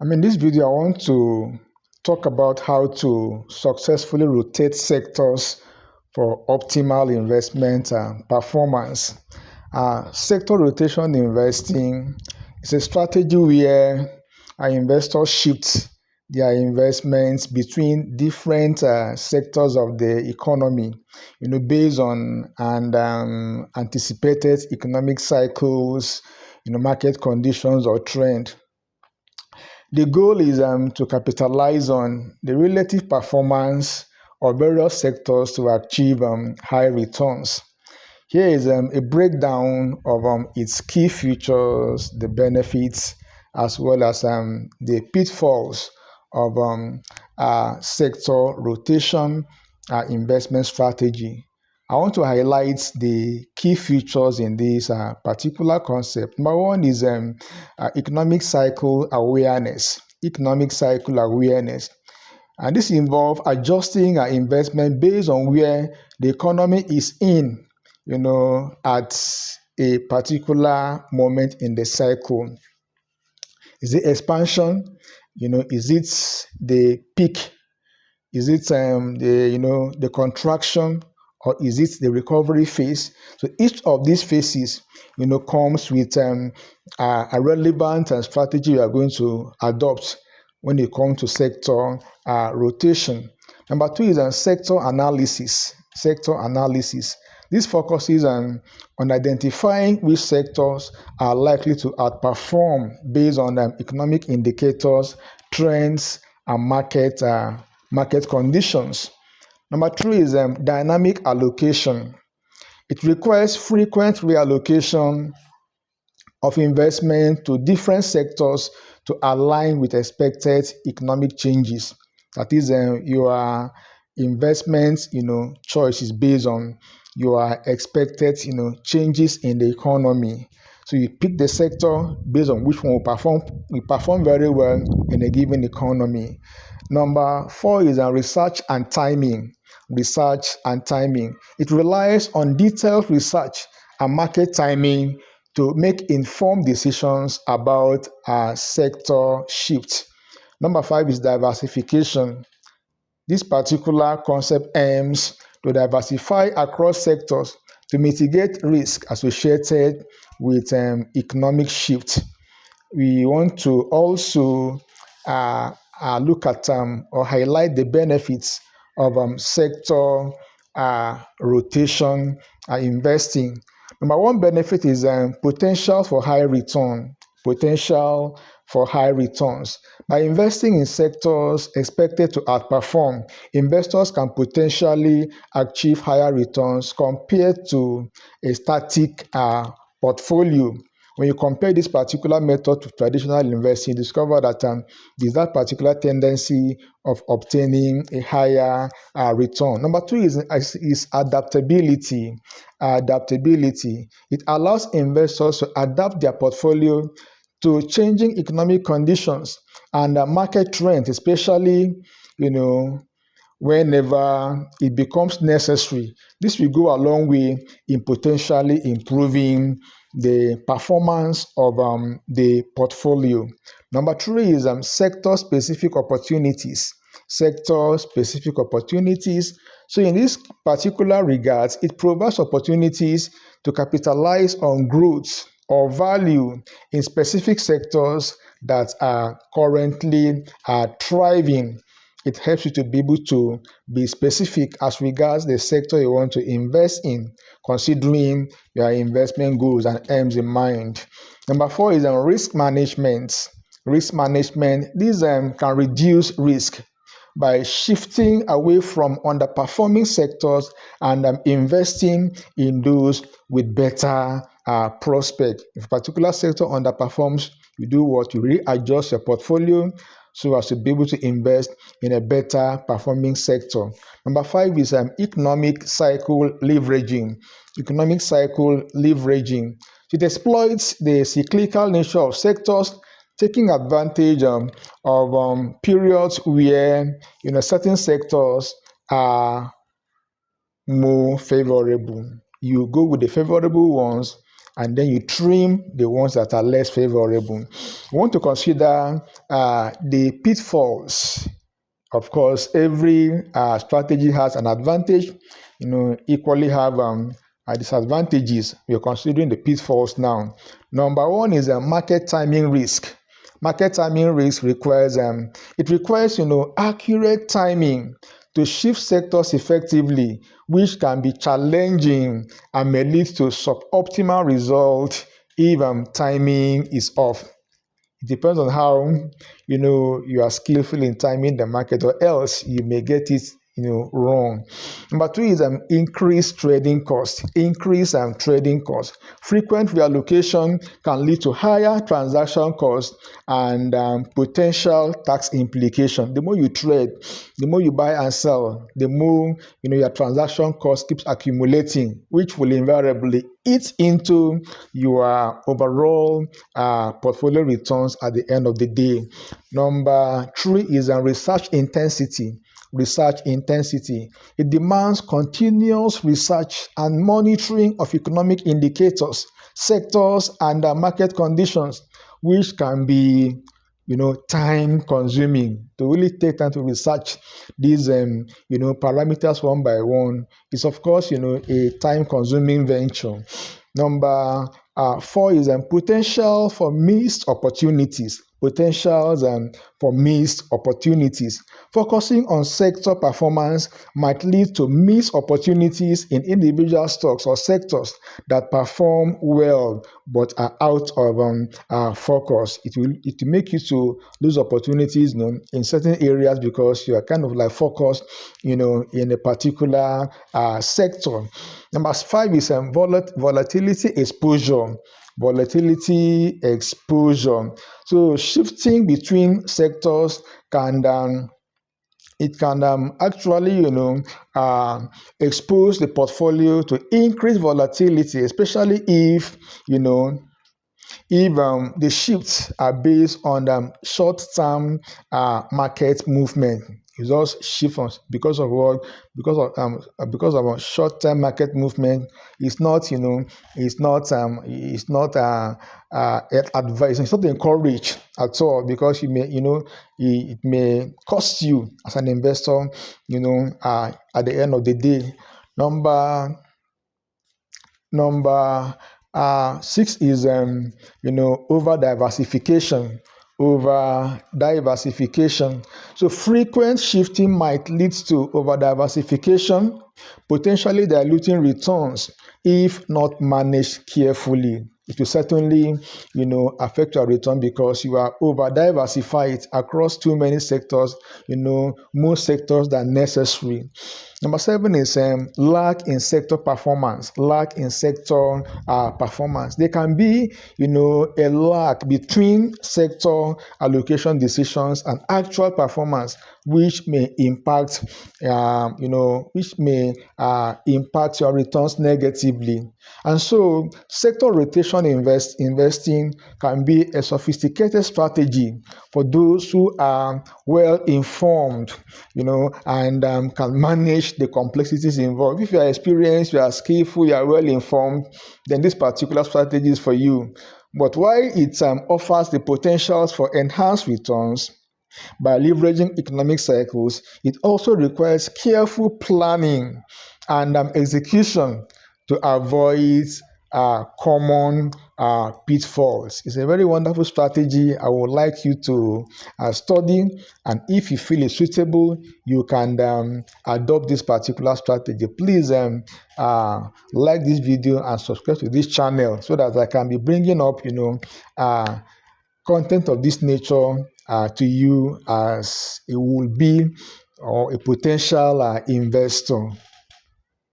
This video, I want to talk about how to successfully rotate sectors for optimal investment and performance. Sector rotation investing is a strategy where investors shift their investments between different sectors of the economy, based on and anticipated economic cycles, market conditions or trend. The goal is to capitalize on the relative performance of various sectors to achieve high returns. Here is a breakdown of its key features, the benefits, as well as the pitfalls of sector rotation investment strategy. I want to highlight the key features in this particular concept. Number one is economic cycle awareness. Economic cycle awareness. And this involves adjusting our investment based on where the economy is in, at a particular moment in the cycle. Is it expansion? Is it the peak? Is it the contraction, or is it the recovery phase? So each of these phases, comes with a relevant strategy you are going to adopt when it comes to sector rotation. Number two is sector analysis. Sector analysis. This focuses on identifying which sectors are likely to outperform based on economic indicators, trends, and market conditions. Number three is dynamic allocation. It requires frequent reallocation of investment to different sectors to align with expected economic changes. That is, your investment, choice is based on your expected, changes in the economy. So you pick the sector based on which one will perform very well in a given economy. Number four is research and timing. Research and timing. It relies on detailed research and market timing to make informed decisions about sector shift. Number five is diversification. This particular concept aims to diversify across sectors to mitigate risk associated with economic shift. We want to also look at or highlight the benefits of sector rotation investing. Number one benefit is potential for high return. Potential for high returns. By investing in sectors expected to outperform, investors can potentially achieve higher returns compared to a static portfolio. When you compare this particular method to traditional investing, you discover that there's that particular tendency of obtaining a higher return. Number two is adaptability. Adaptability. It allows investors to adapt their portfolio to changing economic conditions and market trends, especially, whenever it becomes necessary. This will go a long way in potentially improving the performance of the portfolio. Number three is sector-specific opportunities. Sector-specific opportunities. So in this particular regards, it provides opportunities to capitalize on growth or value in specific sectors that are currently thriving. It helps you to be able to be specific as regards the sector you want to invest in, considering your investment goals and aims in mind. Number four is risk management. Risk management. This can reduce risk by shifting away from underperforming sectors and investing in those with better prospect. If a particular sector underperforms, you do what? You readjust your portfolio so as to be able to invest in a better performing sector. Number five is economic cycle leveraging. Economic cycle leveraging. It exploits the cyclical nature of sectors, taking advantage of periods where certain sectors are more favorable. You go with the favorable ones and then you trim the ones that are less favorable. We want to consider the pitfalls. Of course, every strategy has an advantage, equally have disadvantages. We are considering the pitfalls now. Number one is a market timing risk. Market timing risk requires accurate timing to shift sectors effectively, which can be challenging and may lead to suboptimal results if timing is off. It depends on how you are skillful in timing the market, or else you may get it wrong. Number two is increased trading cost. Trading cost. Frequent reallocation can lead to higher transaction costs and potential tax implication. The more you trade, the more you buy and sell, the more your transaction cost keeps accumulating, which will invariably eat into your overall portfolio returns at the end of the day. Number three is research intensity. It demands continuous research and monitoring of economic indicators, sectors, and market conditions, which can be time consuming. To really take time to research these parameters one by one is, of course, a time consuming venture. Number four is potential for missed opportunities. Focusing on sector performance might lead to missed opportunities in individual stocks or sectors that perform well but are out of focus. It will make you to lose opportunities in certain areas because you are kind of like focused in a particular sector. Number five is volatility exposure. So shifting between sectors can actually expose the portfolio to increased volatility, especially if the shifts are based on short-term market movement. It just shifts because of what? Because of short-term market movement. It's not advised. It's not encouraged at all, because it may cost you as an investor. At the end of the day. Number six is over diversification. So frequent shifting might lead to over diversification, potentially diluting returns if not managed carefully. It will certainly affect your return because you are over diversified across too many sectors, more sectors than necessary. Number seven is lack in sector performance. There can be a lack between sector allocation decisions and actual performance, which may impact your returns negatively. And so sector rotation investing can be a sophisticated strategy for those who are well informed, and can manage the complexities involved. If you are experienced, you are skillful, you are well informed, then this particular strategy is for you. But while it offers the potentials for enhanced returns by leveraging economic cycles, it also requires careful planning and execution to avoid common pitfalls. It's a very wonderful strategy. I would like you to study, and if you feel it's suitable, you can adopt this particular strategy. Please like this video and subscribe to this channel so that I can be bringing up content of this nature to you as a would-be or a potential investor.